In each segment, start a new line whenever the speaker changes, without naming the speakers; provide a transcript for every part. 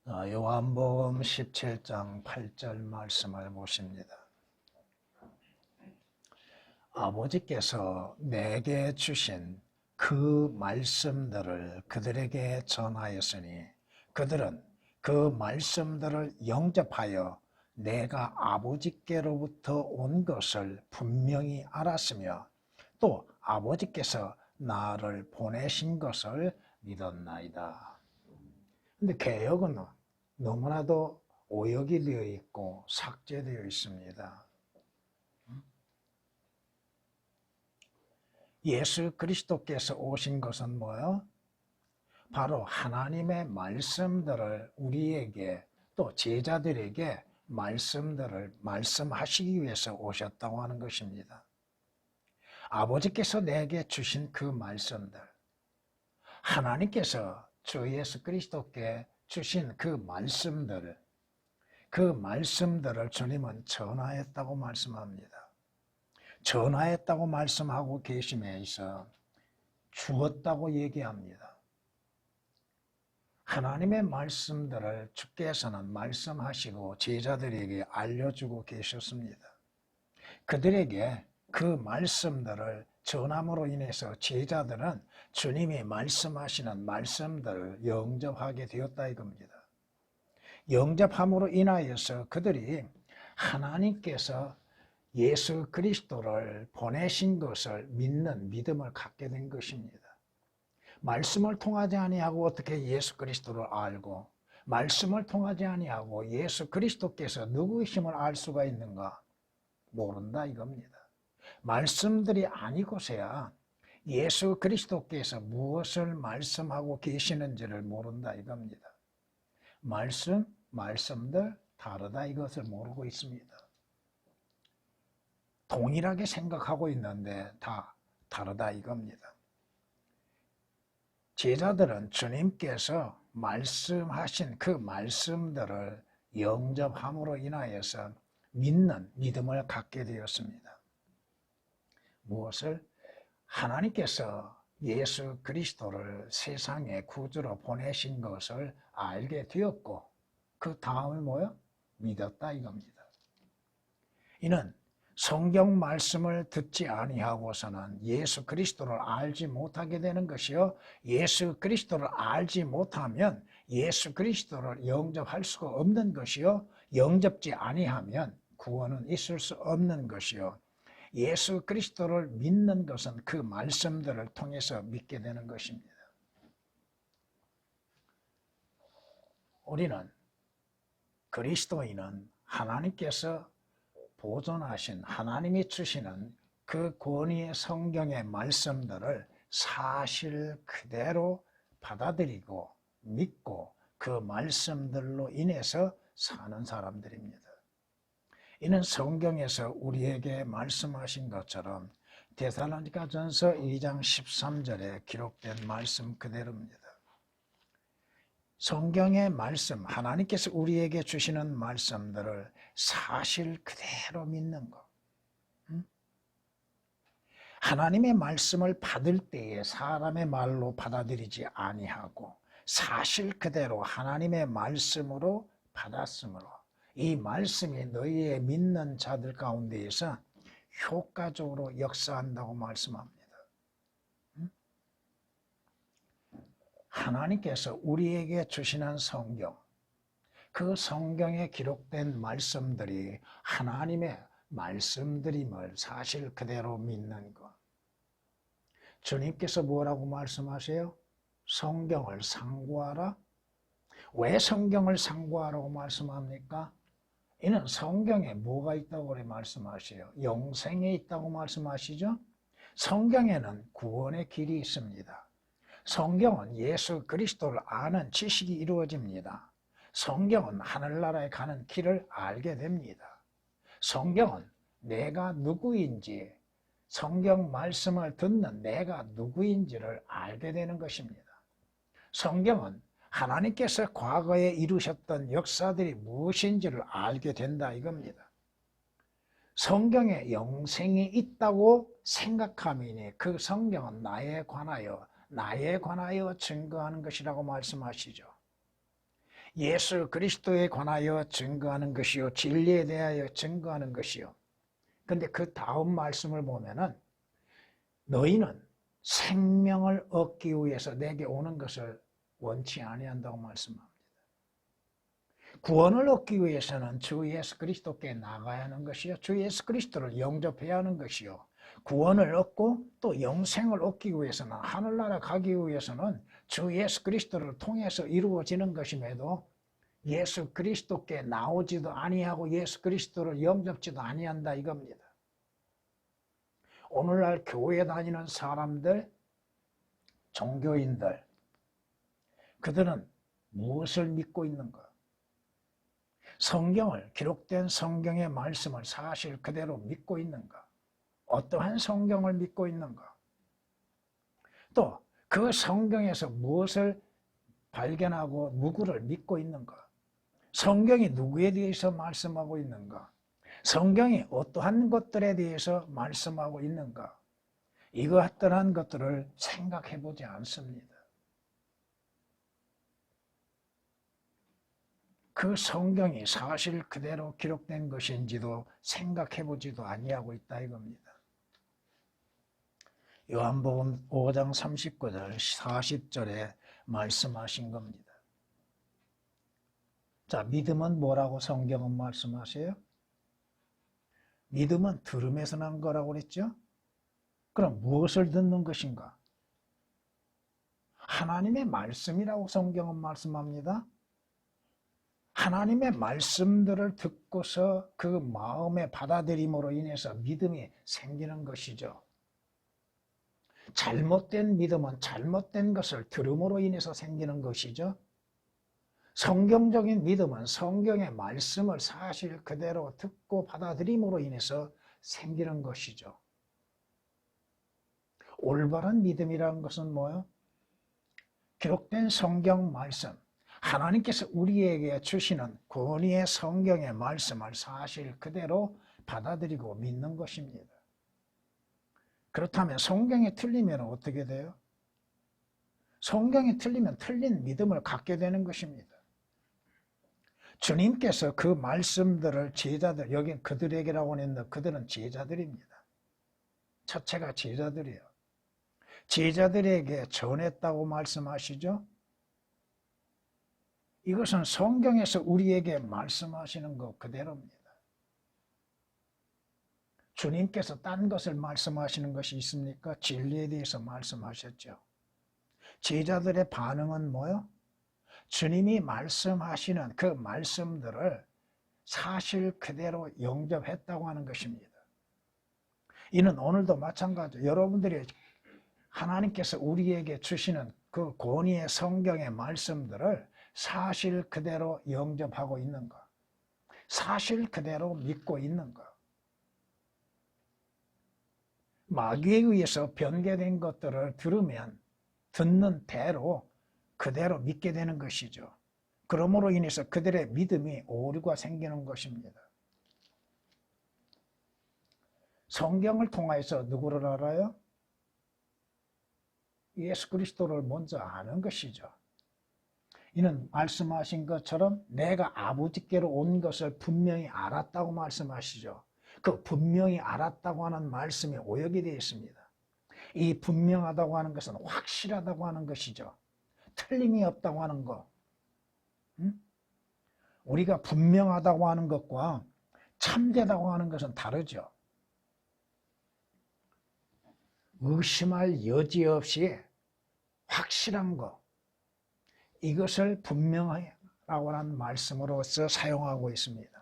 요한복음 17장 8절 말씀을 보십니다. 아버지께서 내게 주신 그 말씀들을 그들에게 전하였으니 그들은 그 말씀들을 영접하여 내가 아버지께로부터 온 것을 분명히 알았으며 또 아버지께서 나를 보내신 것을 믿었나이다. 근데 개역은 너무나도 오역이 되어 있고 삭제되어 있습니다. 예수 그리스도께서 오신 것은 뭐예요? 바로 하나님의 말씀들을 우리에게 또 제자들에게 말씀하시기 위해서 오셨다고 하는 것입니다. 아버지께서 내게 주신 그 말씀들, 하나님께서 주 예수 그리스도께 주신 그 말씀들을 주님은 전하였다고 말씀합니다. 전하였다고 말씀하고 계심에 있어 주었다고 얘기합니다. 하나님의 말씀들을 주께서는 말씀하시고 제자들에게 알려주고 계셨습니다. 그들에게 그 말씀들을 전함으로 인해서 제자들은 주님이 말씀하시는 말씀들을 영접하게 되었다 이겁니다. 영접함으로 인하여서 그들이 하나님께서 예수 그리스도를 보내신 것을 믿는 믿음을 갖게 된 것입니다. 말씀을 통하지 아니하고 어떻게 예수 그리스도를 알고 말씀을 통하지 아니하고 예수 그리스도께서 누구이심을 알 수가 있는가? 모른다 이겁니다. 말씀들이 아니고서야 예수 그리스도께서 무엇을 말씀하고 계시는지를 모른다 이겁니다. 말씀들 다르다 이것을 모르고 있습니다. 동일하게 생각하고 있는데 다 다르다 이겁니다. 제자들은 주님께서 말씀하신 그 말씀들을 영접함으로 인하여서 믿는 믿음을 갖게 되었습니다. 무엇을? 하나님께서 예수 그리스도를 세상에 구주로 보내신 것을 알게 되었고 그 다음을 뭐요? 믿었다 이겁니다. 이는 성경 말씀을 듣지 아니하고서는 예수 그리스도를 알지 못하게 되는 것이요 예수 그리스도를 알지 못하면 예수 그리스도를 영접할 수가 없는 것이요 영접지 아니하면 구원은 있을 수 없는 것이요 예수 그리스도를 믿는 것은 그 말씀들을 통해서 믿게 되는 것입니다. 우리는 그리스도인은 하나님께서 보존하신 하나님이 주시는 그 권위의 성경의 말씀들을 사실 그대로 받아들이고 믿고 그 말씀들로 인해서 사는 사람들입니다. 이는 성경에서 우리에게 말씀하신 것처럼 데살로니가전서 2장 13절에 기록된 말씀 그대로입니다. 성경의 말씀, 하나님께서 우리에게 주시는 말씀들을 사실 그대로 믿는 것. 하나님의 말씀을 받을 때에 사람의 말로 받아들이지 아니하고 사실 그대로 하나님의 말씀으로 받았으므로 이 말씀이 너희의 믿는 자들 가운데에서 효과적으로 역사한다고 말씀합니다. 하나님께서 우리에게 주시는 성경, 그 성경에 기록된 말씀들이 하나님의 말씀들임을 사실 그대로 믿는 것. 주님께서 뭐라고 말씀하세요? 성경을 상고하라. 왜 성경을 상고하라고 말씀합니까? 이는 성경에 뭐가 있다고 그래 말씀하세요? 영생이 있다고 말씀하시죠? 성경에는 구원의 길이 있습니다. 성경은 예수 그리스도를 아는 지식이 이루어집니다. 성경은 하늘나라에 가는 길을 알게 됩니다. 성경은 내가 누구인지, 성경 말씀을 듣는 내가 누구인지를 알게 되는 것입니다. 성경은 하나님께서 과거에 이루셨던 역사들이 무엇인지를 알게 된다 이겁니다. 성경에 영생이 있다고 생각함이니 그 성경은 나에 관하여 증거하는 것이라고 말씀하시죠. 예수 그리스도에 관하여 증거하는 것이요, 진리에 대하여 증거하는 것이요. 근데 그 다음 말씀을 보면은 너희는 생명을 얻기 위해서 내게 오는 것을 원치 아니한다고 말씀합니다. 구원을 얻기 위해서는 주 예수 그리스도께 나가야 하는 것이요, 주 예수 그리스도를 영접해야 하는 것이요, 구원을 얻고 또 영생을 얻기 위해서는, 하늘나라 가기 위해서는 주 예수 그리스도를 통해서 이루어지는 것임에도 예수 그리스도께 나오지도 아니하고 예수 그리스도를 영접지도 아니한다 이겁니다. 오늘날 교회 다니는 사람들, 종교인들, 그들은 무엇을 믿고 있는가? 성경을, 기록된 성경의 말씀을 사실 그대로 믿고 있는가? 어떠한 성경을 믿고 있는가? 또 그 성경에서 무엇을 발견하고 누구를 믿고 있는가? 성경이 누구에 대해서 말씀하고 있는가? 성경이 어떠한 것들에 대해서 말씀하고 있는가? 이러한 것들을 생각해 보지 않습니다. 그 성경이 사실 그대로 기록된 것인지도 생각해 보지도 아니하고 있다 이겁니다. 요한복음 5장 39절 40절에 말씀하신 겁니다. 자, 믿음은 뭐라고 성경은 말씀하세요? 믿음은 들음에서 난 거라고 그랬죠? 그럼 무엇을 듣는 것인가? 하나님의 말씀이라고 성경은 말씀합니다. 하나님의 말씀들을 듣고서 그 마음의 받아들임으로 인해서 믿음이 생기는 것이죠. 잘못된 믿음은 잘못된 것을 들음으로 인해서 생기는 것이죠. 성경적인 믿음은 성경의 말씀을 사실 그대로 듣고 받아들임으로 인해서 생기는 것이죠. 올바른 믿음이라는 것은 뭐예요? 기록된 성경 말씀, 하나님께서 우리에게 주시는 권위의 성경의 말씀을 사실 그대로 받아들이고 믿는 것입니다. 그렇다면 성경이 틀리면 어떻게 돼요? 성경이 틀리면 틀린 믿음을 갖게 되는 것입니다. 주님께서 그 말씀들을 제자들, 여기 그들에게라고 했는데 그들은 제자들입니다. 첫째가 제자들이에요. 제자들에게 전했다고 말씀하시죠? 이것은 성경에서 우리에게 말씀하시는 것 그대로입니다. 주님께서 딴 것을 말씀하시는 것이 있습니까? 진리에 대해서 말씀하셨죠. 제자들의 반응은 뭐요? 주님이 말씀하시는 그 말씀들을 사실 그대로 영접했다고 하는 것입니다. 이는 오늘도 마찬가지예요. 여러분들이 하나님께서 우리에게 주시는 그 권위의 성경의 말씀들을 사실 그대로 영접하고 있는가? 사실 그대로 믿고 있는가? 마귀에 의해서 변개된 것들을 들으면 듣는 대로 그대로 믿게 되는 것이죠. 그러므로 인해서 그들의 믿음이 오류가 생기는 것입니다. 성경을 통해서 누구를 알아요? 예수 그리스도를 먼저 아는 것이죠. 이는 말씀하신 것처럼 내가 아버지께로 온 것을 분명히 알았다고 말씀하시죠. 그 분명히 알았다고 하는 말씀이 오역이 되어 있습니다. 이 분명하다고 하는 것은 확실하다고 하는 것이죠. 틀림이 없다고 하는 것. 우리가 분명하다고 하는 것과 참되다고 하는 것은 다르죠. 의심할 여지 없이 확실한 것, 이것을 분명하라고 하는 말씀으로서 사용하고 있습니다.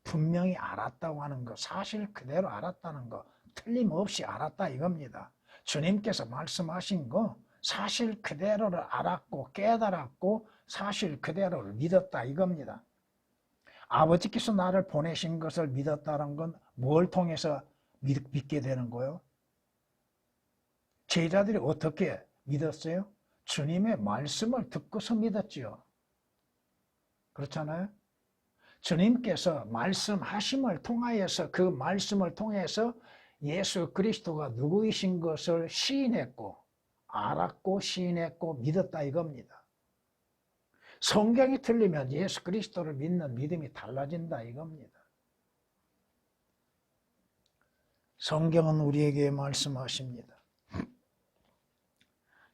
분명히 알았다고 하는 것, 사실 그대로 알았다는 것, 틀림없이 알았다 이겁니다. 주님께서 말씀하신 거 사실 그대로를 알았고 깨달았고 사실 그대로를 믿었다 이겁니다. 아버지께서 나를 보내신 것을 믿었다는 건 뭘 통해서 믿게 되는 거예요? 제자들이 어떻게 믿었어요? 주님의 말씀을 듣고서 믿었지요. 그렇잖아요? 주님께서 말씀하심을 통하여서 그 말씀을 통해서 예수 그리스도가 누구이신 것을 시인했고 알았고 시인했고 믿었다 이겁니다. 성경이 틀리면 예수 그리스도를 믿는 믿음이 달라진다 이겁니다. 성경은 우리에게 말씀하십니다.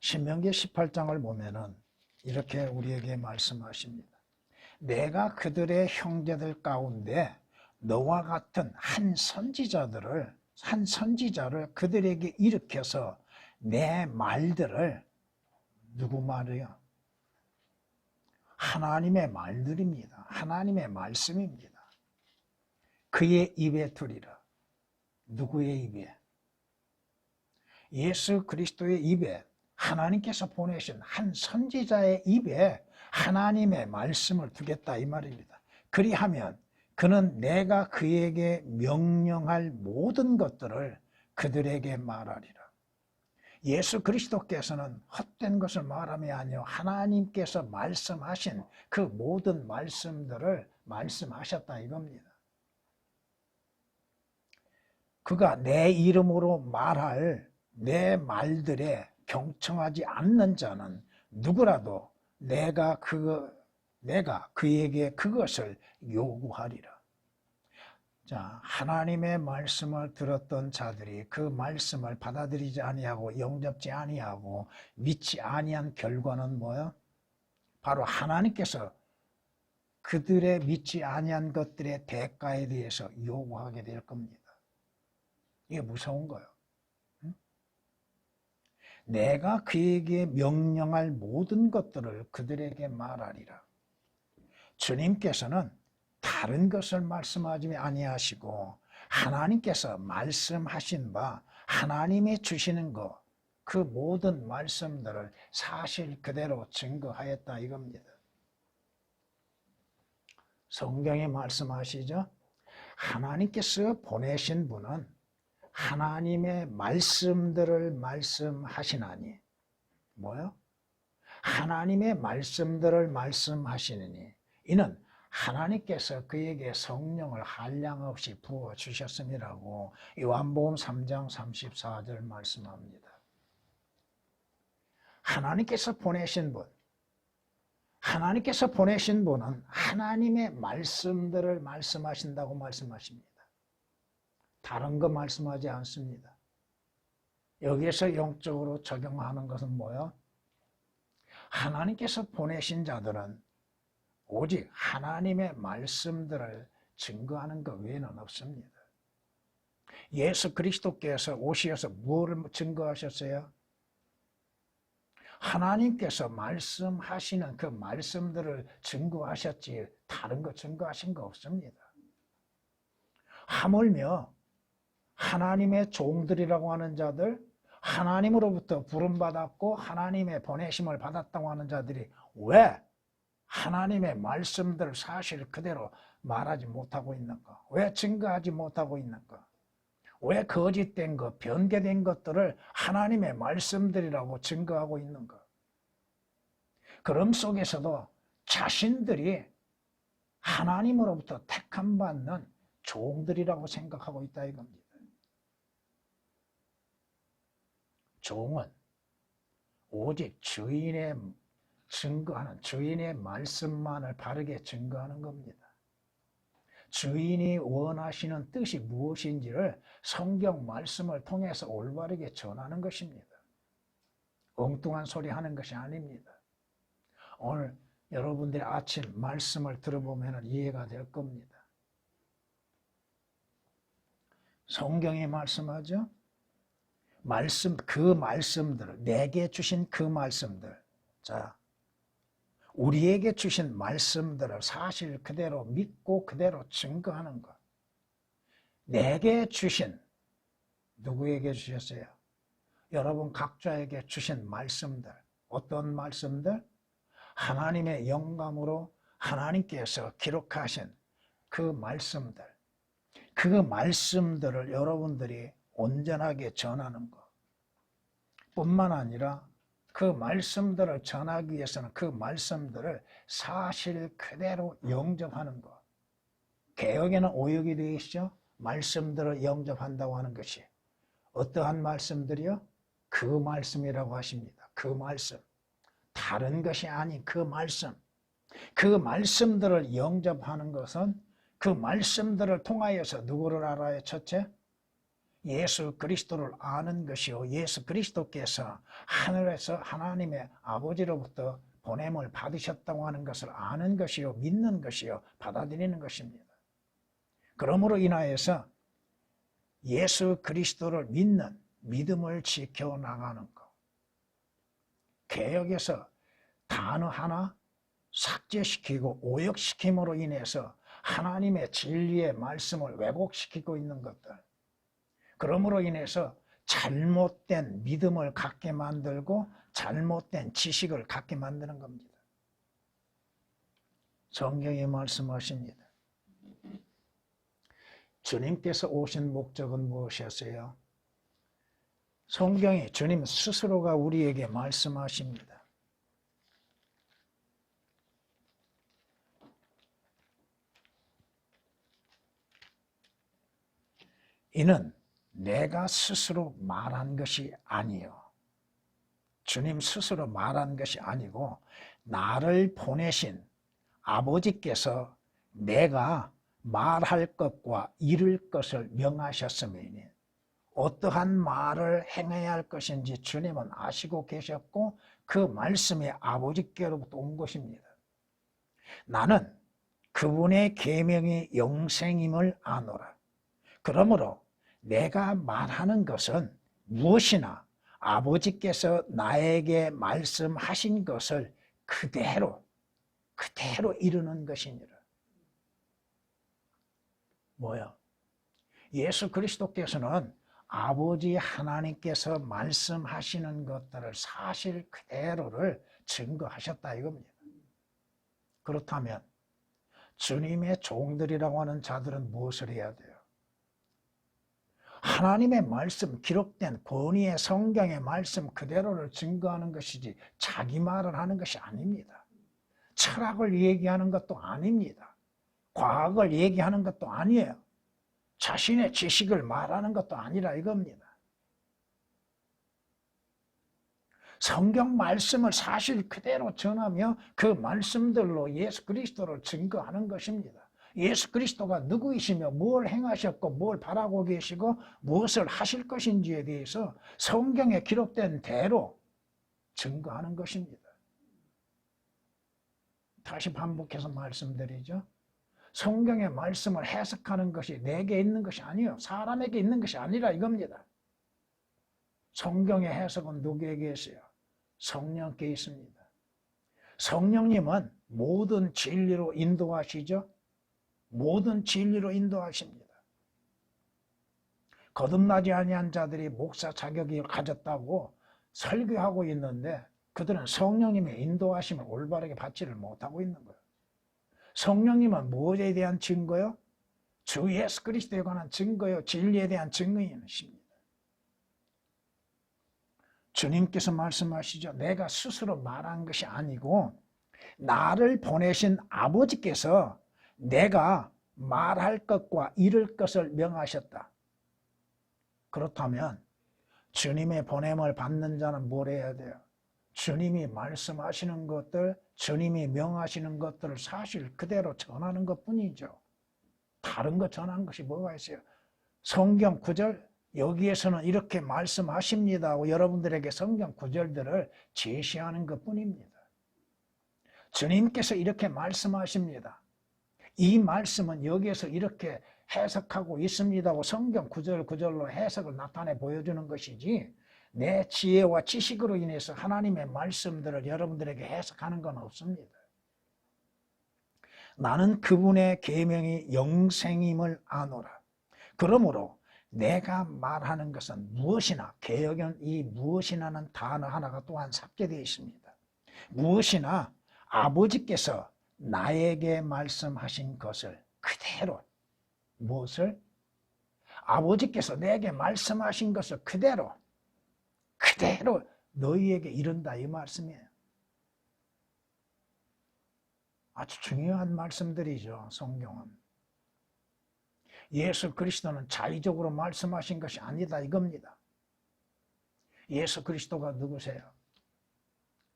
신명기 18장을 보면은 이렇게 우리에게 말씀하십니다. 내가 그들의 형제들 가운데 너와 같은 한 선지자를 그들에게 일으켜서 내 말들을, 누구 말이요? 하나님의 말들입니다. 하나님의 말씀입니다. 그의 입에 두리라. 누구의 입에? 예수 그리스도의 입에, 하나님께서 보내신 한 선지자의 입에 하나님의 말씀을 두겠다 이 말입니다. 그리하면 그는 내가 그에게 명령할 모든 것들을 그들에게 말하리라. 예수 그리스도께서는 헛된 것을 말함이 아니요 하나님께서 말씀하신 그 모든 말씀들을 말씀하셨다 이겁니다. 그가 내 이름으로 말할 내 말들에 경청하지 않는 자는 누구라도 내가 그에게 그것을 요구하리라. 자, 하나님의 말씀을 들었던 자들이 그 말씀을 받아들이지 아니하고 영접지 아니하고 믿지 아니한 결과는 뭐야? 바로 하나님께서 그들의 믿지 아니한 것들의 대가에 대해서 요구하게 될 겁니다. 이게 무서운 거예요. 응? 내가 그에게 명령할 모든 것들을 그들에게 말하리라. 주님께서는 다른 것을 말씀하지 아니하시고 하나님께서 말씀하신 바 하나님이 주시는 것, 그 모든 말씀들을 사실 그대로 증거하였다 이겁니다. 성경에 말씀하시죠? 하나님께서 보내신 분은 하나님의 말씀들을 말씀하시나니, 뭐요? 하나님의 말씀들을 말씀하시느니 이는 하나님께서 그에게 성령을 한량없이 부어주셨음이라고 요한복음 3장 34절 말씀합니다. 하나님께서 보내신 분은 하나님의 말씀들을 말씀하신다고 말씀하십니다. 다른 거 말씀하지 않습니다. 여기에서 영적으로 적용하는 것은 뭐예요? 하나님께서 보내신 자들은 오직 하나님의 말씀들을 증거하는 것 외에는 없습니다. 예수 그리스도께서 오셔서 무엇을 증거하셨어요? 하나님께서 말씀하시는 그 말씀들을 증거하셨지 다른 거 증거하신 거 없습니다. 하물며 하나님의 종들이라고 하는 자들, 하나님으로부터 부름받았고 하나님의 보내심을 받았다고 하는 자들이 왜 하나님의 말씀들을 사실 그대로 말하지 못하고 있는가? 왜 증거하지 못하고 있는가? 왜 거짓된 것, 변개된 것들을 하나님의 말씀들이라고 증거하고 있는가? 그럼 속에서도 자신들이 하나님으로부터 택함받는 종들이라고 생각하고 있다 이겁니다. 종은 오직 주인의 증거하는 주인의 말씀만을 바르게 증거하는 겁니다. 주인이 원하시는 뜻이 무엇인지를 성경 말씀을 통해서 올바르게 전하는 것입니다. 엉뚱한 소리 하는 것이 아닙니다. 오늘 여러분들이 아침 말씀을 들어보면 이해가 될 겁니다. 성경이 말씀하죠. 그 말씀들, 내게 주신 그 말씀들. 자, 우리에게 주신 말씀들을 사실 그대로 믿고 그대로 증거하는 것. 내게 주신, 누구에게 주셨어요? 여러분 각자에게 주신 말씀들. 어떤 말씀들? 하나님의 영감으로 하나님께서 기록하신 그 말씀들. 그 말씀들을 여러분들이 온전하게 전하는 것 뿐만 아니라 그 말씀들을 전하기 위해서는 그 말씀들을 사실 그대로 영접하는 것. 개역에는 오역이 되어 있죠. 말씀들을 영접한다고 하는 것이 어떠한 말씀들이요? 그 말씀이라고 하십니다. 그 말씀. 다른 것이 아닌 그 말씀. 그 말씀들을 영접하는 것은 그 말씀들을 통하여서 누구를 알아요? 첫째, 예수 그리스도를 아는 것이요, 예수 그리스도께서 하늘에서 하나님의 아버지로부터 보냄을 받으셨다고 하는 것을 아는 것이요, 믿는 것이요, 받아들이는 것입니다. 그러므로 인하여서 예수 그리스도를 믿는 믿음을 지켜나가는 것. 개역에서 단어 하나 삭제시키고 오역시킴으로 인해서 하나님의 진리의 말씀을 왜곡시키고 있는 것들. 그러므로 인해서 잘못된 믿음을 갖게 만들고 잘못된 지식을 갖게 만드는 겁니다. 성경이 말씀하십니다. 주님께서 오신 목적은 무엇이었어요? 성경에 주님 스스로가 우리에게 말씀하십니다. 이는 내가 스스로 말한 것이 아니요. 주님 스스로 말한 것이 아니고 나를 보내신 아버지께서 내가 말할 것과 이룰 것을 명하셨으니 어떠한 말을 행해야 할 것인지 주님은 아시고 계셨고 그 말씀이 아버지께로부터 온 것입니다. 나는 그분의 계명이 영생임을 아노라. 그러므로 내가 말하는 것은 무엇이나 아버지께서 나에게 말씀하신 것을 그대로 이루는 것이니라. 뭐야? 예수 그리스도께서는 아버지 하나님께서 말씀하시는 것들을 사실 그대로를 증거하셨다 이겁니다. 그렇다면 주님의 종들이라고 하는 자들은 무엇을 해야 돼요? 하나님의 말씀, 기록된 권위의 성경의 말씀 그대로를 증거하는 것이지 자기 말을 하는 것이 아닙니다. 철학을 얘기하는 것도 아닙니다. 과학을 얘기하는 것도 아니에요. 자신의 지식을 말하는 것도 아니라 이겁니다. 성경 말씀을 사실 그대로 전하며 그 말씀들로 예수 그리스도를 증거하는 것입니다. 예수 그리스도가 누구이시며 뭘 행하셨고 뭘 바라고 계시고 무엇을 하실 것인지에 대해서 성경에 기록된 대로 증거하는 것입니다. 다시 반복해서 말씀드리죠. 성경의 말씀을 해석하는 것이 내게 있는 것이 아니에요. 사람에게 있는 것이 아니라 이겁니다. 성경의 해석은 누구에게 있어요? 성령께 있습니다. 성령님은 모든 진리로 인도하시죠. 모든 진리로 인도하십니다. 거듭나지 아니한 자들이 목사 자격이 가졌다고 설교하고 있는데 그들은 성령님의 인도하심을 올바르게 받지를 못하고 있는 거예요. 성령님은 무엇에 대한 증거요? 주 예수 그리스도에 관한 증거요, 진리에 대한 증거이십니다. 주님께서 말씀하시죠. 내가 스스로 말한 것이 아니고 나를 보내신 아버지께서 내가 말할 것과 이룰 것을 명하셨다. 그렇다면 주님의 보냄을 받는 자는 뭘 해야 돼요? 주님이 말씀하시는 것들, 주님이 명하시는 것들을 사실 그대로 전하는 것뿐이죠. 다른 거 전하는 것이 뭐가 있어요? 성경 구절 여기에서는 이렇게 말씀하십니다 하고 여러분들에게 성경 구절들을 제시하는 것뿐입니다. 주님께서 이렇게 말씀하십니다. 이 말씀은 여기에서 이렇게 해석하고 있습니다 하고 성경 구절로 해석을 나타내 보여주는 것이지 내 지혜와 지식으로 인해서 하나님의 말씀들을 여러분들에게 해석하는 건 없습니다. 나는 그분의 계명이 영생임을 아노라. 그러므로 내가 말하는 것은 무엇이나, 개역에는 이 무엇이나는 단어 하나가 또한 삭제되어 있습니다. 무엇이나 아버지께서 나에게 말씀하신 것을 그대로, 무엇을? 아버지께서 내게 말씀하신 것을 그대로 너희에게 이른다 이 말씀이에요. 아주 중요한 말씀들이죠. 성경은. 예수 그리스도는 자의적으로 말씀하신 것이 아니다 이겁니다. 예수 그리스도가 누구세요?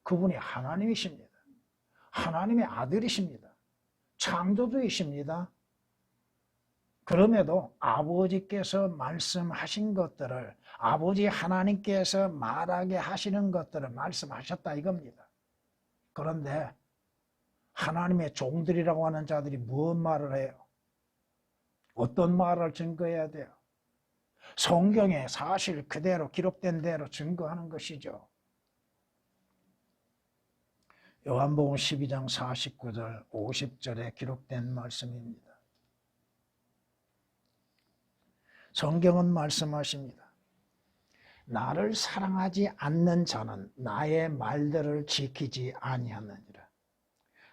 그분이 하나님이십니다. 하나님의 아들이십니다. 창조주이십니다. 그럼에도 아버지께서 말씀하신 것들을, 아버지 하나님께서 말하게 하시는 것들을 말씀하셨다 이겁니다. 그런데 하나님의 종들이라고 하는 자들이 무슨 말을 해요? 어떤 말을 증거해야 돼요? 성경에 사실 그대로 기록된 대로 증거하는 것이죠. 요한복음 12장 49절 50절에 기록된 말씀입니다. 성경은 말씀하십니다. 나를 사랑하지 않는 자는 나의 말들을 지키지 아니하느니라.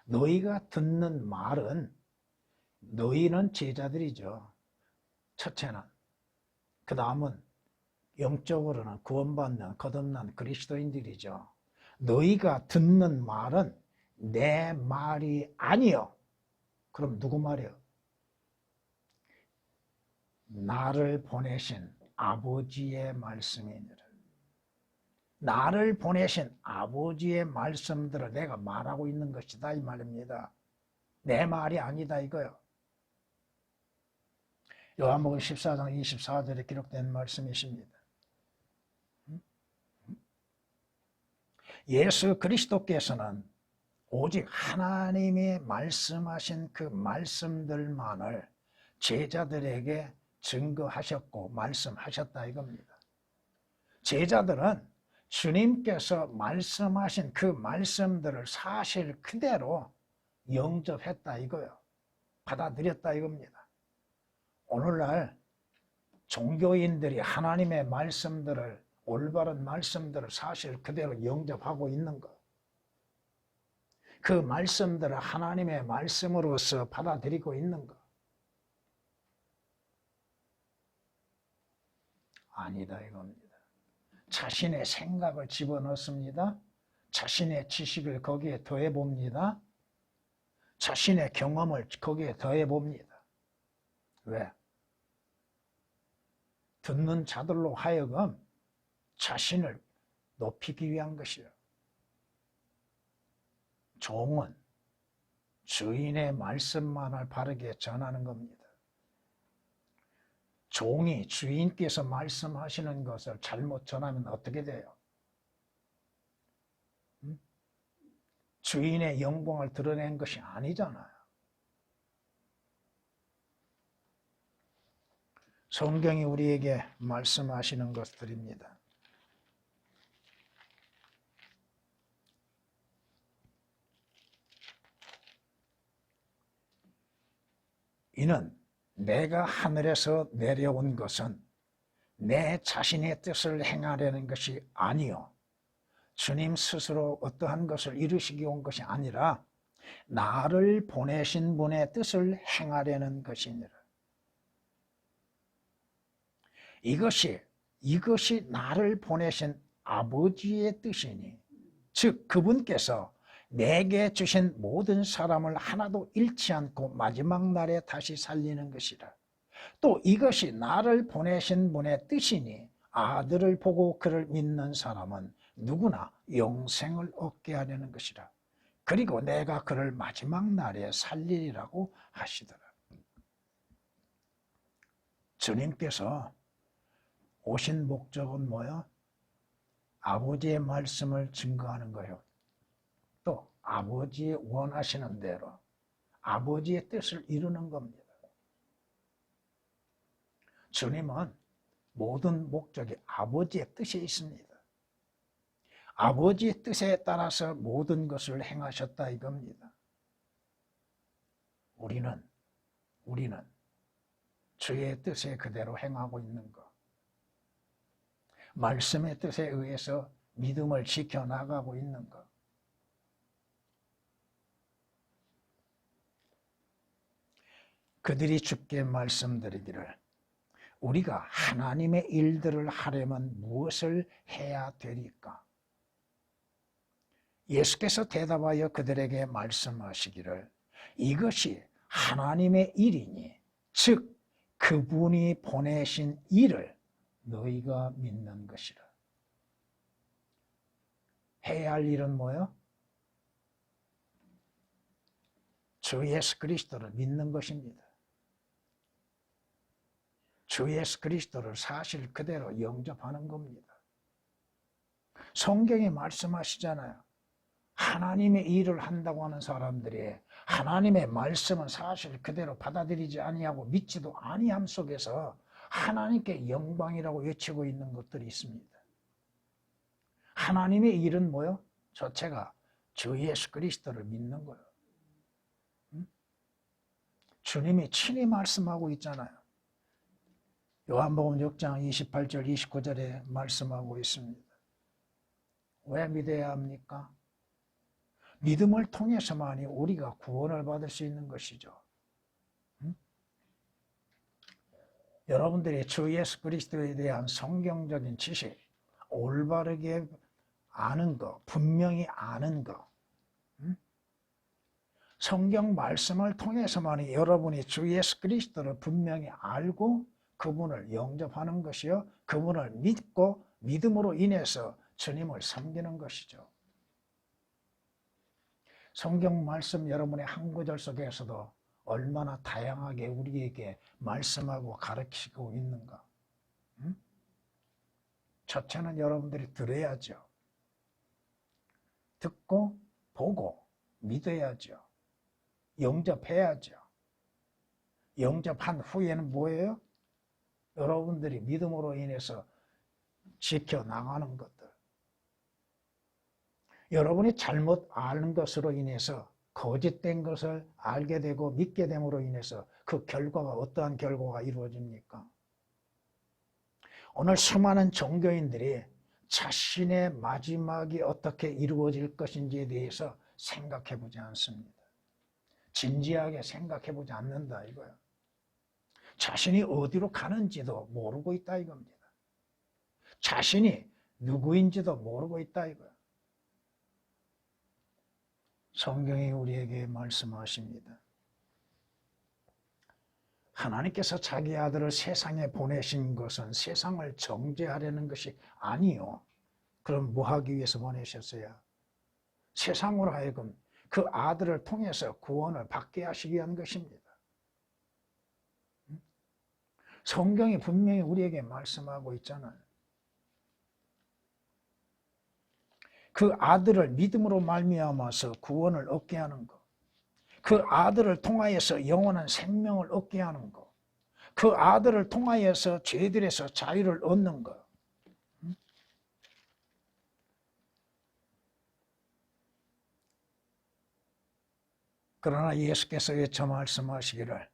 너희가 듣는 말은, 너희는 제자들이죠. 첫째는. 그 다음은 영적으로는 구원받는 거듭난 그리스도인들이죠. 너희가 듣는 말은 내 말이 아니요. 그럼 누구 말이요? 나를 보내신 아버지의 말씀이니라. 나를 보내신 아버지의 말씀들을 내가 말하고 있는 것이다 이 말입니다. 내 말이 아니다 이거요. 요한복음 14장 24절에 기록된 말씀이십니다. 예수 그리스도께서는 오직 하나님이 말씀하신 그 말씀들만을 제자들에게 증거하셨고 말씀하셨다 이겁니다. 제자들은 주님께서 말씀하신 그 말씀들을 사실 그대로 영접했다 이거요. 받아들였다 이겁니다. 오늘날 종교인들이 하나님의 말씀들을, 올바른 말씀들을 사실 그대로 영접하고 있는 것, 그 말씀들을 하나님의 말씀으로서 받아들이고 있는 것, 아니다 이겁니다. 자신의 생각을 집어넣습니다. 자신의 지식을 거기에 더해봅니다. 자신의 경험을 거기에 더해봅니다. 왜? 듣는 자들로 하여금 자신을 높이기 위한 것이요. 종은 주인의 말씀만을 바르게 전하는 겁니다. 종이 주인께서 말씀하시는 것을 잘못 전하면 어떻게 돼요? 주인의 영광을 드러낸 것이 아니잖아요. 성경이 우리에게 말씀하시는 것들입니다. 이는 내가 하늘에서 내려온 것은 내 자신의 뜻을 행하려는 것이 아니요 주님 스스로 어떠한 것을 이루시기 온 것이 아니라 나를 보내신 분의 뜻을 행하려는 것이니라. 이것이 나를 보내신 아버지의 뜻이니, 즉 그분께서 내게 주신 모든 사람을 하나도 잃지 않고 마지막 날에 다시 살리는 것이라. 또 이것이 나를 보내신 분의 뜻이니 아들을 보고 그를 믿는 사람은 누구나 영생을 얻게 하려는 것이라. 그리고 내가 그를 마지막 날에 살리리라고 하시더라. 주님께서 오신 목적은 뭐예요? 아버지의 말씀을 증거하는 거예요. 또 아버지의 원하시는 대로 아버지의 뜻을 이루는 겁니다. 주님은 모든 목적이 아버지의 뜻에 있습니다. 아버지의 뜻에 따라서 모든 것을 행하셨다 이겁니다. 우리는 주의 뜻에 그대로 행하고 있는 것, 말씀의 뜻에 의해서 믿음을 지켜나가고 있는 것, 그들이 주께 말씀드리기를 우리가 하나님의 일들을 하려면 무엇을 해야 되리까? 예수께서 대답하여 그들에게 말씀하시기를 이것이 하나님의 일이니 즉 그분이 보내신 일을 너희가 믿는 것이라. 해야 할 일은 뭐요? 주 예수 그리스도를 믿는 것입니다. 주 예수 그리스도를 사실 그대로 영접하는 겁니다. 성경이 말씀하시잖아요. 하나님의 일을 한다고 하는 사람들이 하나님의 말씀은 사실 그대로 받아들이지 아니하고 믿지도 아니함 속에서 하나님께 영광이라고 외치고 있는 것들이 있습니다. 하나님의 일은 뭐요? 자체가 주 예수 그리스도를 믿는 거예요. 주님이 친히 말씀하고 있잖아요. 요한복음 6장 28절 29절에 말씀하고 있습니다. 왜 믿어야 합니까? 믿음을 통해서만이 우리가 구원을 받을 수 있는 것이죠. 여러분들이 주 예수 그리스도에 대한 성경적인 지식, 올바르게 아는 거, 분명히 아는 거, 성경 말씀을 통해서만이 여러분이 주 예수 그리스도를 분명히 알고 그분을 영접하는 것이요, 그분을 믿고 믿음으로 인해서 주님을 섬기는 것이죠. 성경 말씀 여러분의 한 구절 속에서도 얼마나 다양하게 우리에게 말씀하고 가르치고 있는가. 첫째는 여러분들이 들어야죠. 듣고 보고 믿어야죠. 영접해야죠. 영접한 후에는 뭐예요? 여러분들이 믿음으로 인해서 지켜나가는 것들. 여러분이 잘못 아는 것으로 인해서 거짓된 것을 알게 되고 믿게 됨으로 인해서 그 결과가 어떠한 결과가 이루어집니까? 오늘 수많은 종교인들이 자신의 마지막이 어떻게 이루어질 것인지에 대해서 생각해 보지 않습니다. 진지하게 생각해 보지 않는다 이거예요. 자신이 어디로 가는지도 모르고 있다 이겁니다. 자신이 누구인지도 모르고 있다 이거예요. 성경이 우리에게 말씀하십니다. 하나님께서 자기 아들을 세상에 보내신 것은 세상을 정죄하려는 것이 아니요. 그럼 뭐 하기 위해서 보내셨어요? 세상으로 하여금 그 아들을 통해서 구원을 받게 하시기 위한 것입니다. 성경이 분명히 우리에게 말씀하고 있잖아요. 그 아들을 믿음으로 말미암아서 구원을 얻게 하는 것, 그 아들을 통하여서 영원한 생명을 얻게 하는 것, 그 아들을 통하여서 죄들에서 자유를 얻는 것. 그러나 예수께서 외쳐 말씀하시기를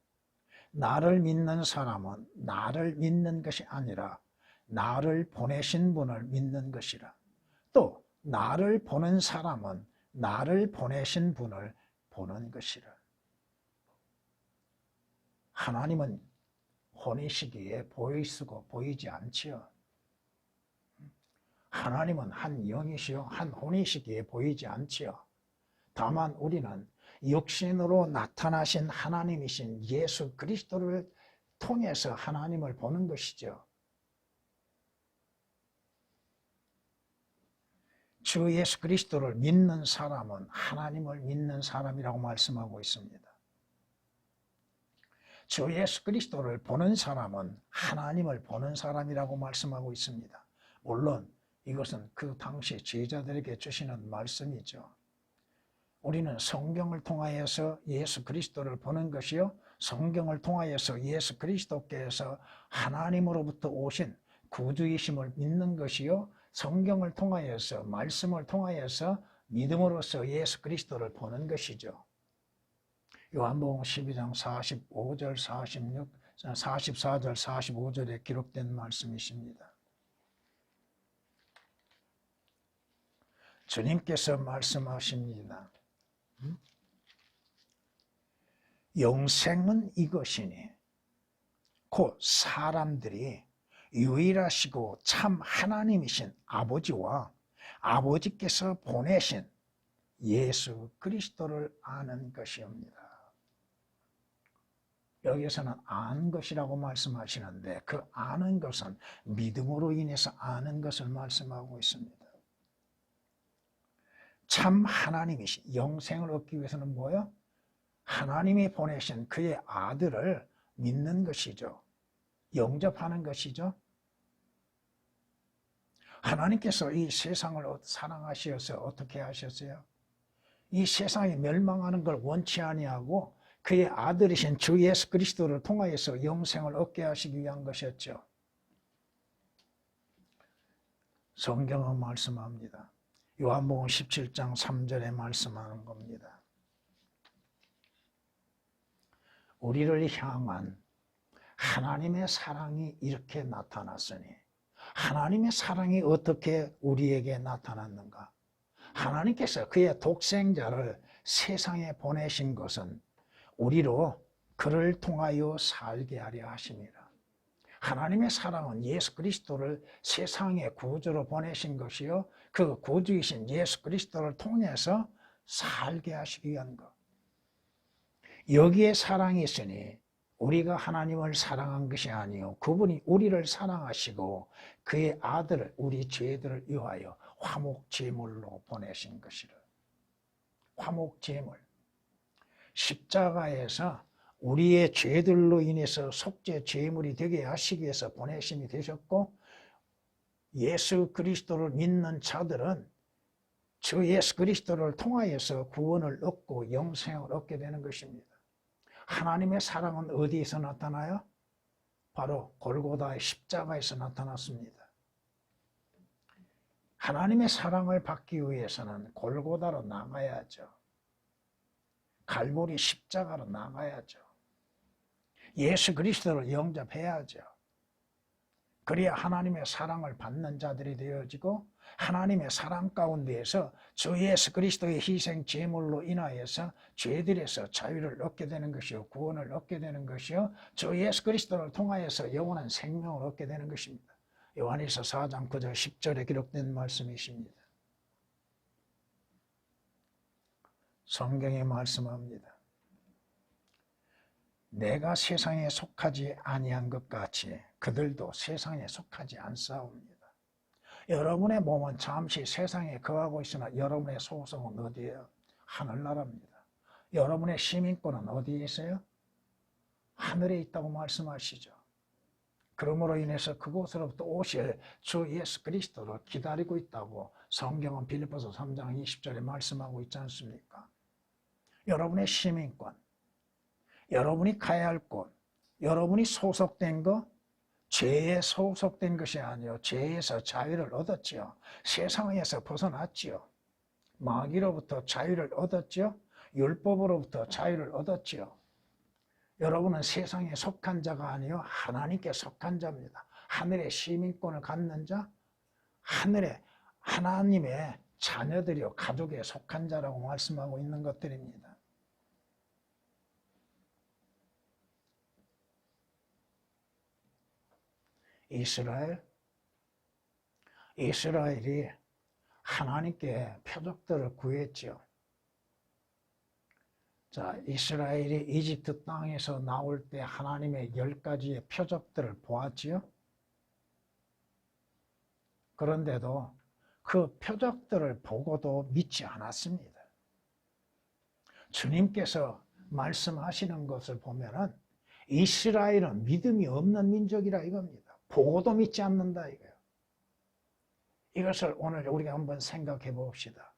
나를 믿는 사람은 나를 믿는 것이 아니라 나를 보내신 분을 믿는 것이라. 또 나를 보는 사람은 나를 보내신 분을 보는 것이라. 하나님은 혼이시기에 보이시고 보이지 않지요. 하나님은 한 영이시요 한 혼이시기에 보이지 않지요. 다만 우리는 육신으로 나타나신 하나님이신 예수 그리스도를 통해서 하나님을 보는 것이죠. 주 예수 그리스도를 믿는 사람은 하나님을 믿는 사람이라고 말씀하고 있습니다. 주 예수 그리스도를 보는 사람은 하나님을 보는 사람이라고 말씀하고 있습니다. 물론 이것은 그 당시 제자들에게 주시는 말씀이죠. 우리는 성경을 통하여서 예수 그리스도를 보는 것이요, 성경을 통하여서 예수 그리스도께서 하나님으로부터 오신 구주이심을 믿는 것이요, 성경을 통하여서 말씀을 통하여서 믿음으로써 예수 그리스도를 보는 것이죠. 요한복음 12장 45절 44절 45절에 기록된 말씀이십니다. 주님께서 말씀하십니다. 영생은 이것이니 곧 사람들이 유일하시고 참 하나님이신 아버지와 아버지께서 보내신 예수 그리스도를 아는 것이옵니다. 여기에서는 아는 것이라고 말씀하시는데 그 아는 것은 믿음으로 인해서 아는 것을 말씀하고 있습니다. 참 하나님이신 영생을 얻기 위해서는 뭐예요? 하나님이 보내신 그의 아들을 믿는 것이죠. 영접하는 것이죠. 하나님께서 이 세상을 사랑하셔서 어떻게 하셨어요? 이 세상이 멸망하는 걸 원치 아니하고 그의 아들이신 주 예수 그리스도를 통하여서 영생을 얻게 하시기 위한 것이었죠. 성경은 말씀합니다. 요한복음 17장 3절에 말씀하는 겁니다. 우리를 향한 하나님의 사랑이 이렇게 나타났으니, 하나님의 사랑이 어떻게 우리에게 나타났는가? 하나님께서 그의 독생자를 세상에 보내신 것은 우리로 그를 통하여 살게 하려 하심이라. 하나님의 사랑은 예수 그리스도를 세상에 구주로 보내신 것이요, 그 구주이신 예수 그리스도를 통해서 살게 하시기 위한 것. 여기에 사랑이 있으니 우리가 하나님을 사랑한 것이 아니요 그분이 우리를 사랑하시고 그의 아들을 우리 죄들을 위하여 화목제물로 보내신 것이라. 화목제물. 십자가에서 우리의 죄들로 인해서 속죄 제물이 되게 하시기 위해서 보내심이 되셨고, 예수 그리스도를 믿는 자들은 주 예수 그리스도를 통하여서 구원을 얻고 영생을 얻게 되는 것입니다. 하나님의 사랑은 어디에서 나타나요? 바로 골고다의 십자가에서 나타났습니다. 하나님의 사랑을 받기 위해서는 골고다로 나가야죠. 갈보리 십자가로 나가야죠. 예수 그리스도를 영접해야죠. 그래야 하나님의 사랑을 받는 자들이 되어지고, 하나님의 사랑 가운데에서 주 예수 그리스도의 희생 제물로 인하여서 죄들에서 자유를 얻게 되는 것이요, 구원을 얻게 되는 것이요, 주 예수 그리스도를 통하여서 영원한 생명을 얻게 되는 것입니다. 요한일서 4장 9절 10절에 기록된 말씀이십니다. 성경에 말씀합니다. 내가 세상에 속하지 아니한 것 같이 그들도 세상에 속하지 않사옵니다. 여러분의 몸은 잠시 세상에 거하고 있으나 여러분의 소속은 어디예요? 하늘나라입니다. 여러분의 시민권은 어디에 있어요? 하늘에 있다고 말씀하시죠. 그러므로 인해서 그곳으로부터 오실 주 예수 그리스도를 기다리고 있다고 성경은 빌립보서 3장 20절에 말씀하고 있지 않습니까? 여러분의 시민권, 여러분이 가야 할 곳, 여러분이 소속된 것, 죄에 소속된 것이 아니요 죄에서 자유를 얻었지요. 세상에서 벗어났지요. 마귀로부터 자유를 얻었지요. 율법으로부터 자유를 얻었지요. 여러분은 세상에 속한 자가 아니요 하나님께 속한 자입니다. 하늘의 시민권을 갖는 자, 하늘의 하나님의 자녀들이요 가족에 속한 자라고 말씀하고 있는 것들입니다. 이스라엘이 하나님께 표적들을 구했죠. 자, 이스라엘이 이집트 땅에서 나올 때 하나님의 10가지의 표적들을 보았지요. 그런데도 그 표적들을 보고도 믿지 않았습니다. 주님께서 말씀하시는 것을 보면은 이스라엘은 믿음이 없는 민족이라 이겁니다. 보고도 믿지 않는다 이거예요. 이것을 오늘 우리가 한번 생각해 봅시다.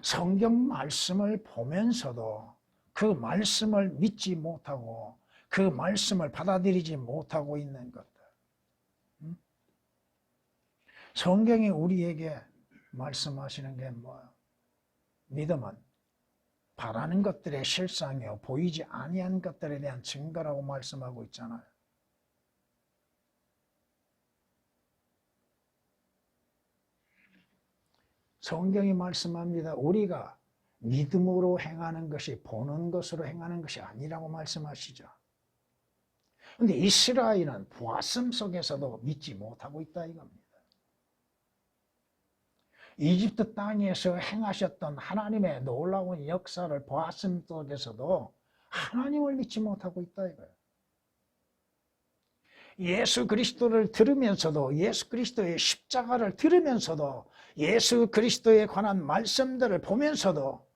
성경 말씀을 보면서도 그 말씀을 믿지 못하고 그 말씀을 받아들이지 못하고 있는 것들. 성경이 우리에게 말씀하시는 게 뭐예요? 믿음은 바라는 것들의 실상이요 보이지 아니한 것들에 대한 증거라고 말씀하고 있잖아요. 성경이 말씀합니다. 우리가 믿음으로 행하는 것이 보는 것으로 행하는 것이 아니라고 말씀하시죠. 그런데 이스라엘은 보았음 속에서도 믿지 못하고 있다 이겁니다. 이집트 땅에서 행하셨던 하나님의 놀라운 역사를 보았음 속에서도 하나님을 믿지 못하고 있다 이거예요. 예수 그리스도를 들으면서도 예수 그리스도의 십자가를 들으면서도 예수 그리스도에 관한 말씀들을 보면서도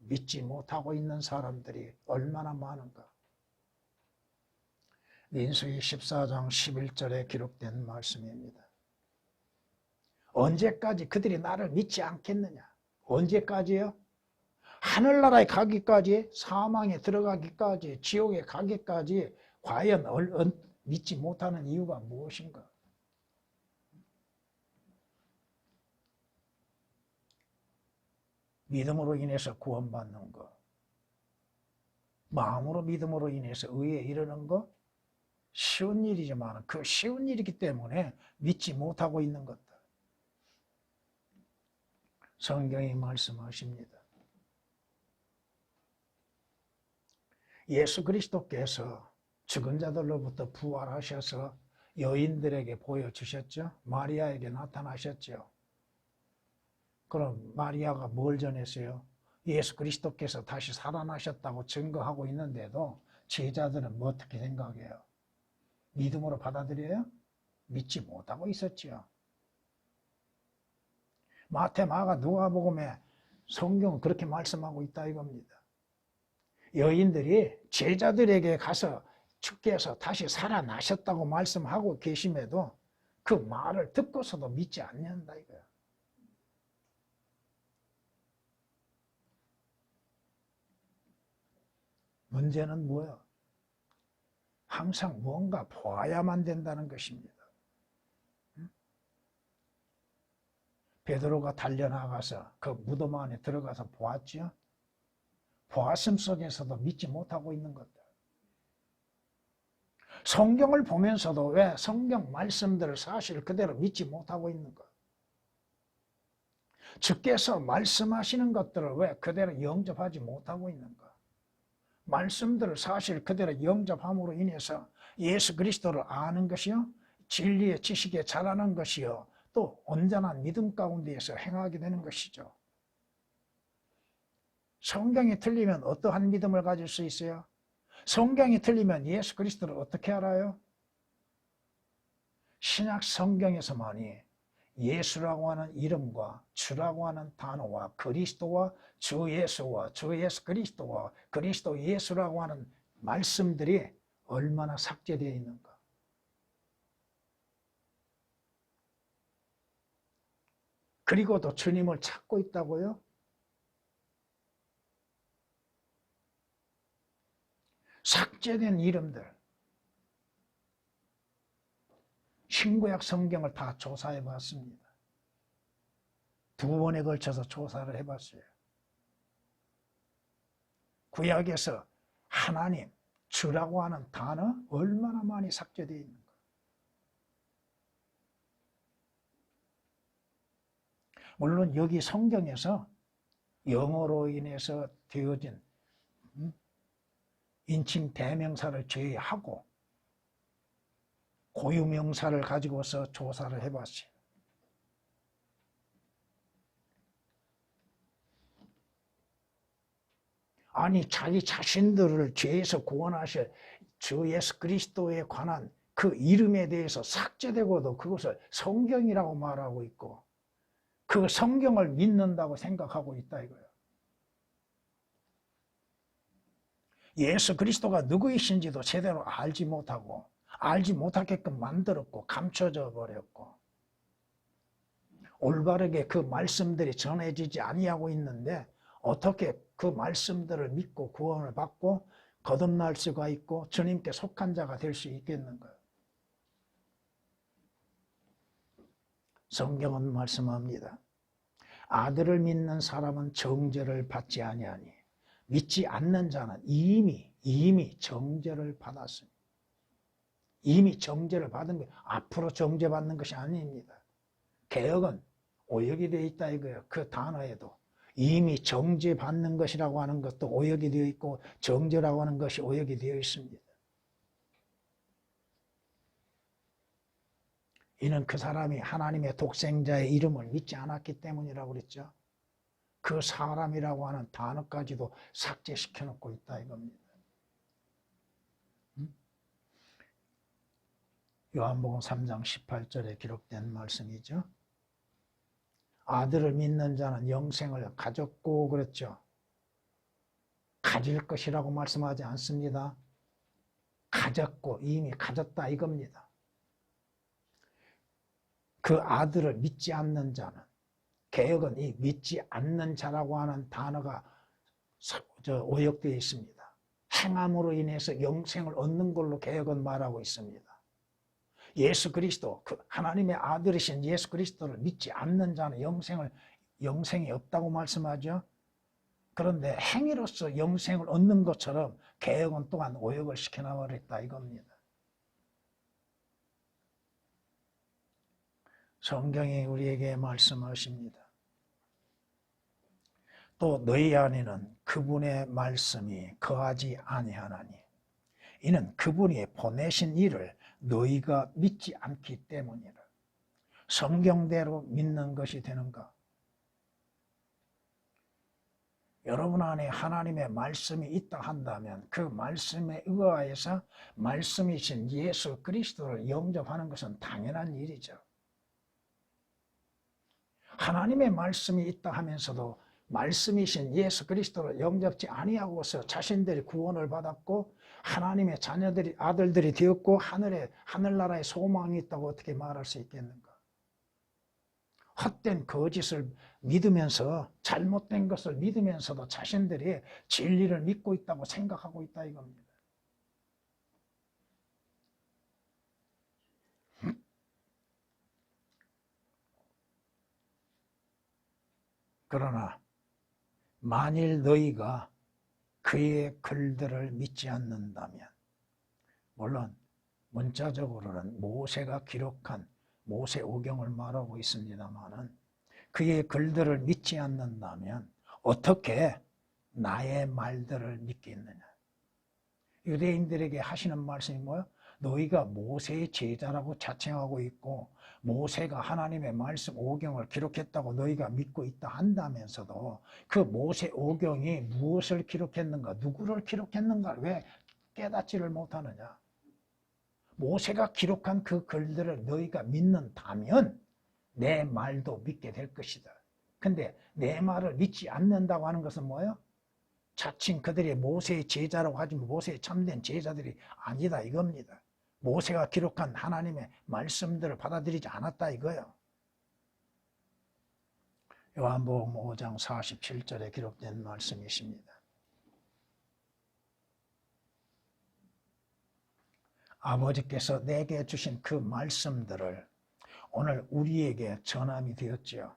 믿지 못하고 있는 사람들이 얼마나 많은가. 민수기 14장 11절에 기록된 말씀입니다. 언제까지 그들이 나를 믿지 않겠느냐? 언제까지요? 하늘나라에 가기까지, 사망에 들어가기까지, 지옥에 가기까지 과연 믿지 못하는 이유가 무엇인가? 믿음으로 인해서 구원받는 것, 마음으로 믿음으로 인해서 의에 이르는 것, 쉬운 일이지만 그 쉬운 일이기 때문에 믿지 못하고 있는 것들. 성경이 말씀하십니다. 예수 그리스도께서 죽은 자들로부터 부활하셔서 여인들에게 보여주셨죠. 마리아에게 나타나셨죠. 그럼 마리아가 뭘 전했어요? 예수 그리스도께서 다시 살아나셨다고 증거하고 있는데도 제자들은 뭐 어떻게 생각해요? 믿음으로 받아들여요? 믿지 못하고 있었죠. 마태, 마가, 누가복음에 성경은 그렇게 말씀하고 있다 이겁니다. 여인들이 제자들에게 가서 주께서 다시 살아나셨다고 말씀하고 계심에도 그 말을 듣고서도 믿지 않는다 이거야. 문제는 뭐야? 항상 뭔가 보아야만 된다는 것입니다. 베드로가 달려나가서 그 무덤 안에 들어가서 보았죠. 보았음 속에서도 믿지 못하고 있는 것들. 성경을 보면서도 왜 성경 말씀들을 사실 그대로 믿지 못하고 있는 것. 주께서 말씀하시는 것들을 왜 그대로 영접하지 못하고 있는 것. 말씀들을 사실 그대로 영접함으로 인해서 예수 그리스도를 아는 것이요, 진리의 지식에 자라는 것이요, 또 온전한 믿음 가운데에서 행하게 되는 것이죠. 성경이 틀리면 어떠한 믿음을 가질 수 있어요? 성경이 틀리면 예수 그리스도를 어떻게 알아요? 신약 성경에서만이 예수라고 하는 이름과 주라고 하는 단어와 그리스도와 주 예수와 주 예수 그리스도와 그리스도 예수라고 하는 말씀들이 얼마나 삭제되어 있는가. 그리고도 주님을 찾고 있다고요? 삭제된 이름들, 신구약 성경을 다 조사해 봤습니다. 2번에 걸쳐서 조사를 해봤어요. 구약에서 하나님, 주라고 하는 단어 얼마나 많이 삭제되어 있는가. 물론 여기 성경에서 영어로 인해서 되어진 인칭 대명사를 제외하고 고유명사를 가지고서 조사를 해봤어요. 아니 자기 자신들을 죄에서 구원하실 주 예수 그리스도에 관한 그 이름에 대해서 삭제되고도 그것을 성경이라고 말하고 있고 그 성경을 믿는다고 생각하고 있다 이거예요. 예수 그리스도가 누구이신지도 제대로 알지 못하고 알지 못하게끔 만들었고 감춰져 버렸고 올바르게 그 말씀들이 전해지지 아니하고 있는데 어떻게 그 말씀들을 믿고 구원을 받고 거듭날 수가 있고 주님께 속한 자가 될 수 있겠는가? 성경은 말씀합니다. 아들을 믿는 사람은 정죄를 받지 아니하니 믿지 않는 자는 이미 정죄를 받았습니다. 이미 정죄를 받은 거예요. 앞으로 정죄받는 것이 아닙니다. 개역은 오역이 되어 있다 이거예요. 그 단어에도 이미 정죄받는 것이라고 하는 것도 오역이 되어 있고 정죄라고 하는 것이 오역이 되어 있습니다. 이는 그 사람이 하나님의 독생자의 이름을 믿지 않았기 때문이라고 그랬죠. 그 사람이라고 하는 단어까지도 삭제시켜 놓고 있다 이겁니다. 요한복음 3장 18절에 기록된 말씀이죠. 아들을 믿는 자는 영생을 가졌고 그랬죠. 가질 것이라고 말씀하지 않습니다. 가졌고 이미 가졌다 이겁니다. 그 아들을 믿지 않는 자는, 개역은 이 믿지 않는 자라고 하는 단어가 오역되어 있습니다. 행함으로 인해서 영생을 얻는 걸로 개역은 말하고 있습니다. 예수 그리스도, 그 하나님의 아들이신 예수 그리스도를 믿지 않는 자는 영생이 없다고 말씀하죠. 그런데 행위로서 영생을 얻는 것처럼 개역은 또한 오역을 시켜놔버렸다 이겁니다. 성경이 우리에게 말씀하십니다. 또 너희 안에는 그분의 말씀이 거하지 아니하나니 이는 그분이 보내신 이를 너희가 믿지 않기 때문이라. 성경대로 믿는 것이 되는가? 여러분 안에 하나님의 말씀이 있다 한다면 그 말씀에 의하여서 말씀이신 예수 그리스도를 영접하는 것은 당연한 일이죠. 하나님의 말씀이 있다 하면서도 말씀이신 예수 그리스도를 영접지 아니하고서 자신들이 구원을 받았고 하나님의 자녀들이, 아들들이 되었고 하늘나라에 소망이 있다고 어떻게 말할 수 있겠는가? 헛된 거짓을 믿으면서, 잘못된 것을 믿으면서도 자신들이 진리를 믿고 있다고 생각하고 있다 이겁니다. 그러나 만일 너희가 그의 글들을 믿지 않는다면, 물론 문자적으로는 모세가 기록한 모세오경을 말하고 있습니다마는 그의 글들을 믿지 않는다면 어떻게 나의 말들을 믿겠느냐? 유대인들에게 하시는 말씀이 뭐예요? 너희가 모세의 제자라고 자칭하고 있고 모세가 하나님의 말씀 오경을 기록했다고 너희가 믿고 있다 한다면서도 그 모세 오경이 무엇을 기록했는가, 누구를 기록했는가 왜 깨닫지를 못하느냐? 모세가 기록한 그 글들을 너희가 믿는다면 내 말도 믿게 될 것이다. 근데 내 말을 믿지 않는다고 하는 것은 뭐예요? 자칭 그들이 모세의 제자라고 하지만 모세의 참된 제자들이 아니다 이겁니다. 모세가 기록한 하나님의 말씀들을 받아들이지 않았다 이거예요. 요한복음 5장 47절에 기록된 말씀이십니다. 아버지께서 내게 주신 그 말씀들을 오늘 우리에게 전함이 되었지요.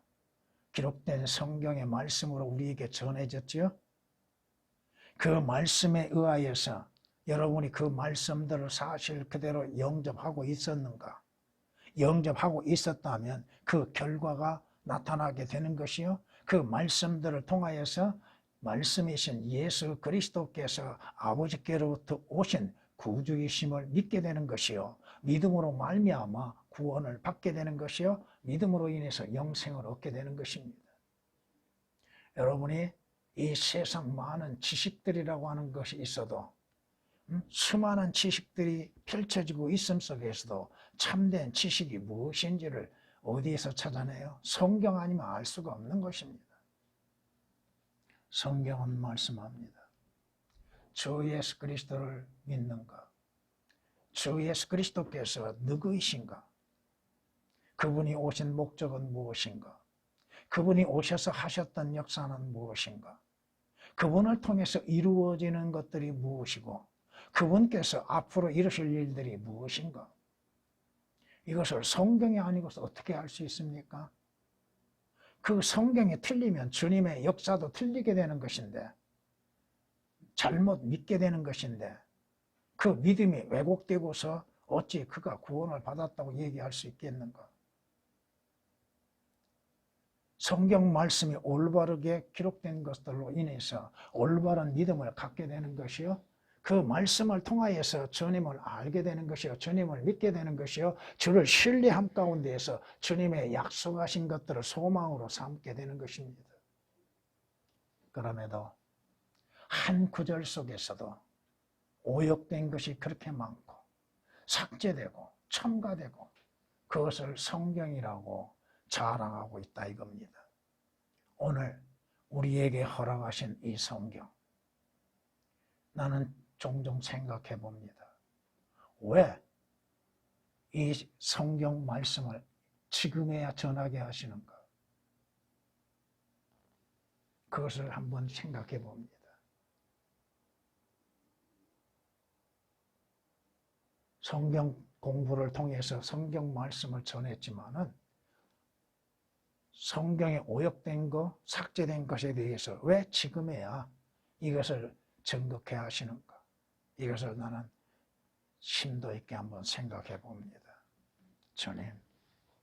기록된 성경의 말씀으로 우리에게 전해졌지요. 그 말씀에 의하여서 여러분이 그 말씀들을 사실 그대로 영접하고 있었는가? 영접하고 있었다면 그 결과가 나타나게 되는 것이요. 그 말씀들을 통하여서 말씀이신 예수 그리스도께서 아버지께로부터 오신 구주이심을 믿게 되는 것이요. 믿음으로 말미암아 구원을 받게 되는 것이요. 믿음으로 인해서 영생을 얻게 되는 것입니다. 여러분이 이 세상 많은 지식들이라고 하는 것이 있어도 수많은 지식들이 펼쳐지고 있음 속에서도 참된 지식이 무엇인지를 어디에서 찾아내요? 성경 아니면 알 수가 없는 것입니다. 성경은 말씀합니다. 주 예수 그리스도를 믿는가? 주 예수 그리스도께서 누구이신가? 그분이 오신 목적은 무엇인가? 그분이 오셔서 하셨던 역사는 무엇인가? 그분을 통해서 이루어지는 것들이 무엇이고 그분께서 앞으로 이루실 일들이 무엇인가? 이것을 성경이 아니고서 어떻게 알 수 있습니까? 그 성경이 틀리면 주님의 역사도 틀리게 되는 것인데 잘못 믿게 되는 것인데 그 믿음이 왜곡되고서 어찌 그가 구원을 받았다고 얘기할 수 있겠는가? 성경 말씀이 올바르게 기록된 것들로 인해서 올바른 믿음을 갖게 되는 것이요. 그 말씀을 통하여서 주님을 알게 되는 것이요. 주님을 믿게 되는 것이요. 주를 신뢰함 가운데에서 주님의 약속하신 것들을 소망으로 삼게 되는 것입니다. 그럼에도 한 구절 속에서도 오역된 것이 그렇게 많고 삭제되고 첨가되고 그것을 성경이라고 자랑하고 있다 이겁니다. 오늘 우리에게 허락하신 이 성경, 나는 종종 생각해 봅니다. 왜 이 성경 말씀을 지금에야 전하게 하시는가? 그것을 한번 생각해 봅니다. 성경 공부를 통해서 성경 말씀을 전했지만은 성경에 오역된 것, 삭제된 것에 대해서 왜 지금에야 이것을 전극해 하시는가? 이것을 나는 심도 있게 한번 생각해 봅니다. 주님.